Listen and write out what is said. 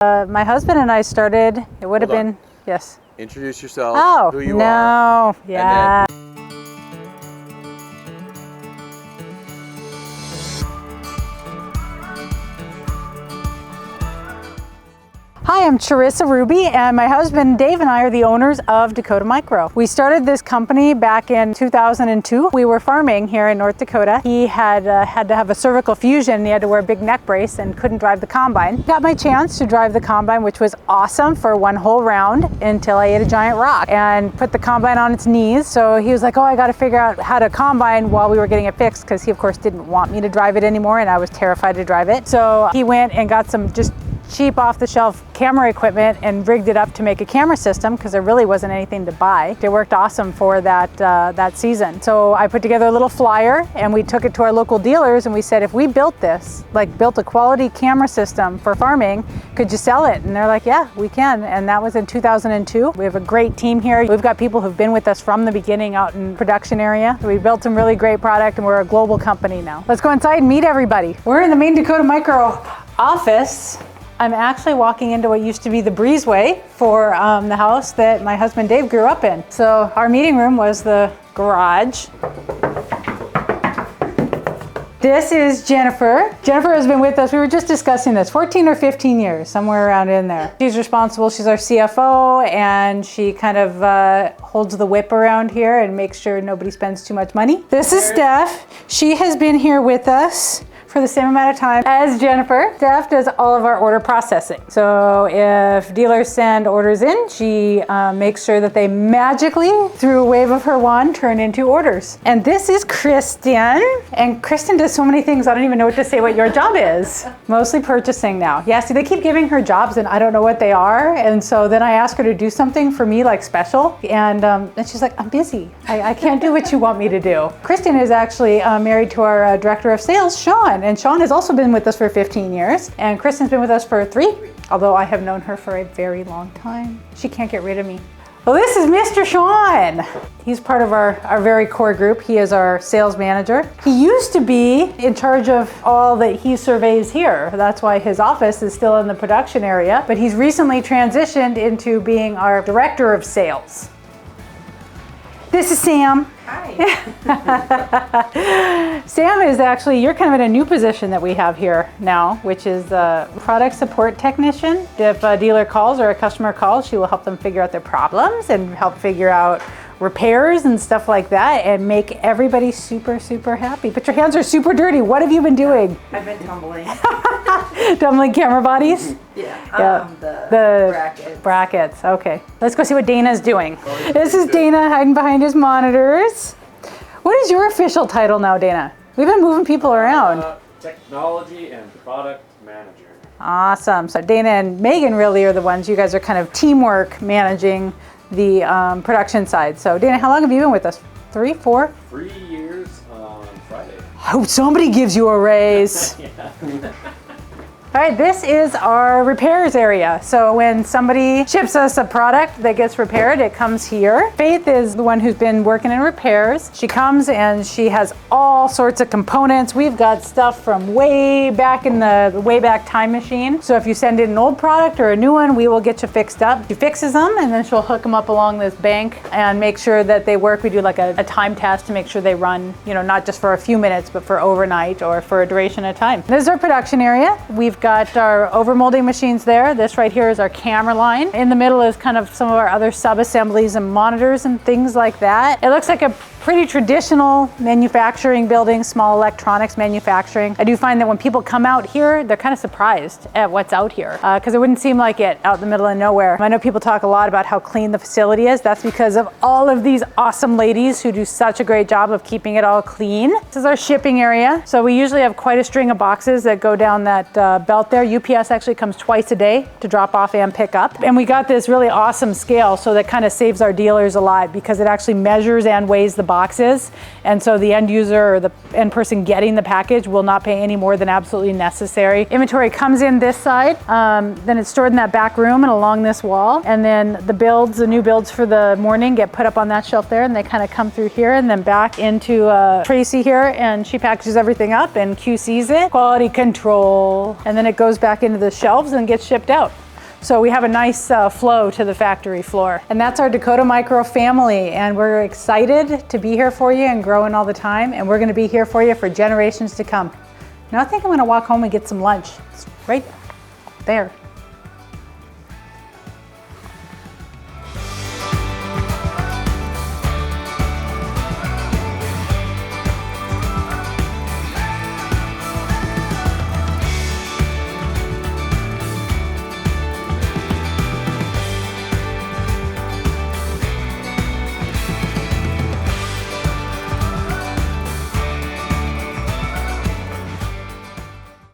My husband and I started, it would have been, yes. Introduce yourself, who you are. Yeah. Hi, I'm Charissa Rubey, and my husband Dave and I are the owners of Dakota Micro. We started this company back in 2002. We were farming here in North Dakota. He had to have a cervical fusion, and he had to wear a big neck brace and couldn't drive the combine. Got my chance to drive the combine, which was awesome for one whole round until I ate a giant rock and put the combine on its knees. So he was like, oh, I got to figure out how to combine while we were getting it fixed, because he of course didn't want me to drive it anymore, and I was terrified to drive it. So he went and got some just cheap off-the-shelf camera equipment and rigged it up to make a camera system, because there really wasn't anything to buy. It worked awesome for that season. So I put together a little flyer and we took it to our local dealers and we said, if we built this, like built a quality camera system for farming, could you sell it? And they're like, yeah, we can. And that was in 2002. We have a great team here. We've got people who've been with us from the beginning out in production area. We built some really great product and we're a global company now. Let's go inside and meet everybody. We're in the main Dakota Micro office. I'm actually walking into what used to be the breezeway for the house that my husband Dave grew up in. So our meeting room was the garage. This is Jennifer. Jennifer has been with us, we were just discussing this, 14 or 15 years, somewhere around in there. She's responsible, she's our CFO, and she kind of holds the whip around here and makes sure nobody spends too much money. This is Steph. She has been here with us for the same amount of time as Jennifer. Steph does all of our order processing. So if dealers send orders in, she makes sure that they magically, through a wave of her wand, turn into orders. And this is Kristen. And Kristen does so many things, I don't even know what to say what your job is. Mostly purchasing now. Yeah, see, they keep giving her jobs and I don't know what they are. And so then I ask her to do something for me, like special. And she's like, I'm busy. I can't do what you want me to do. Kristen is actually married to our director of sales, Shawn. And Shawn has also been with us for 15 years. And Kristen's been with us for 3, although I have known her for a very long time. She can't get rid of me. Well, this is Mr. Shawn. He's part of our very core group. He is our sales manager. He used to be in charge of all that he surveys here. That's why his office is still in the production area, but he's recently transitioned into being our director of sales. This is Sam. Hi. Sam is actually, you're kind of in a new position that we have here now, which is product support technician. If a dealer calls or a customer calls, she will help them figure out their problems and help figure out repairs and stuff like that and make everybody super, super happy. But your hands are super dirty. What have you been doing? I've been tumbling. Tumbling camera bodies? Yeah. The brackets. Okay. Let's go see what Dana's doing. This is Dana hiding behind his monitors. What is your official title now, Dana? We've been moving people around. Technology and product manager. Awesome. So Dana and Megan really are the ones, you guys are kind of teamwork managing the production side. So Dana, how long have you been with us? 3, 4? 3 years on Friday. I hope somebody gives you a raise. Yeah. All right, this is our repairs area. So when somebody ships us a product that gets repaired, it comes here. Faith is the one who's been working in repairs. She comes and she has all sorts of components. We've got stuff from way back in the Wayback Time Machine. So if you send in an old product or a new one, we will get you fixed up. She fixes them and then she'll hook them up along this bank and make sure that they work. We do like a time test to make sure they run, you know, not just for a few minutes, but for overnight or for a duration of time. This is our production area. We've got our overmolding machines there. This right here is our camera line. In the middle is kind of some of our other sub-assemblies and monitors and things like that. It looks like a pretty traditional manufacturing building, small electronics manufacturing. I do find that when people come out here, they're kind of surprised at what's out here because it wouldn't seem like it out in the middle of nowhere. I know people talk a lot about how clean the facility is. That's because of all of these awesome ladies who do such a great job of keeping it all clean. This is our shipping area. So we usually have quite a string of boxes that go down that belt there. UPS actually comes twice a day to drop off and pick up. And we got this really awesome scale, so that kind of saves our dealers a lot because it actually measures and weighs the boxes. And so the end user or the end person getting the package will not pay any more than absolutely necessary. Inventory comes in this side, then it's stored in that back room and along this wall. And then the new builds for the morning get put up on that shelf there, and they kind of come through here and then back into Tracy here, and she packages everything up and QCs it. Quality control. And then it goes back into the shelves and gets shipped out. So we have a nice flow to the factory floor. And that's our Dakota Micro family. And we're excited to be here for you and growing all the time. And we're gonna be here for you for generations to come. Now I think I'm gonna walk home and get some lunch. It's right there.